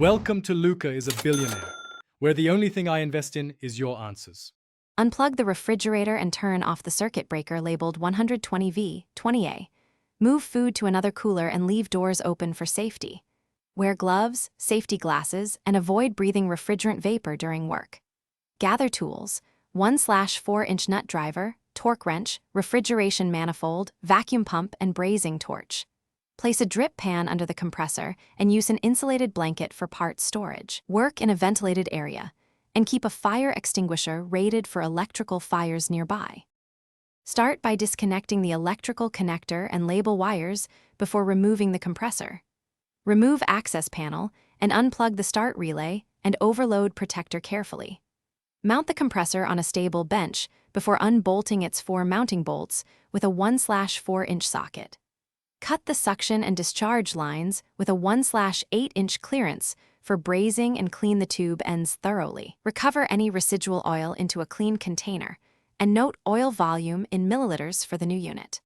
Welcome to Luca is a Billionaire, where the only thing I invest in is your answers. Unplug the refrigerator and turn off the circuit breaker labeled 120V, 20A. Move food to another cooler and leave doors open for safety. Wear gloves, safety glasses, and avoid breathing refrigerant vapor during work. Gather tools: 1/4-inch nut driver, torque wrench, refrigeration manifold, vacuum pump, and brazing torch. Place a drip pan under the compressor and use an insulated blanket for parts storage. Work in a ventilated area and keep a fire extinguisher rated for electrical fires nearby. Start by disconnecting the electrical connector and label wires before removing the compressor. Remove access panel and unplug the start relay and overload protector carefully. Mount the compressor on a stable bench before unbolting its 4 mounting bolts with a 1/4-inch socket. Cut the suction and discharge lines with a 1/8-inch clearance for brazing and clean the tube ends thoroughly. Recover any residual oil into a clean container and note oil volume in milliliters for the new unit.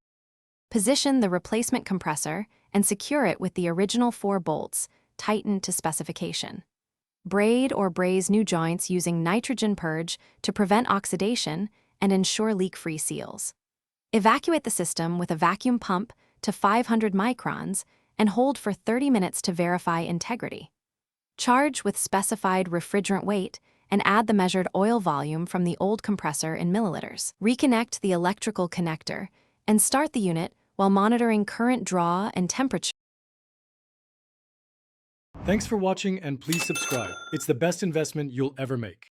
Position the replacement compressor and secure it with the original 4 bolts, tightened to specification. Braid or braze new joints using nitrogen purge to prevent oxidation and ensure leak-free seals. Evacuate the system with a vacuum pump to 500 microns and hold for 30 minutes to verify integrity. Charge with specified refrigerant weight and add the measured oil volume from the old compressor in milliliters. Reconnect the electrical connector and start the unit while monitoring current draw and temperature. Thanks for watching and please subscribe. It's the best investment you'll ever make.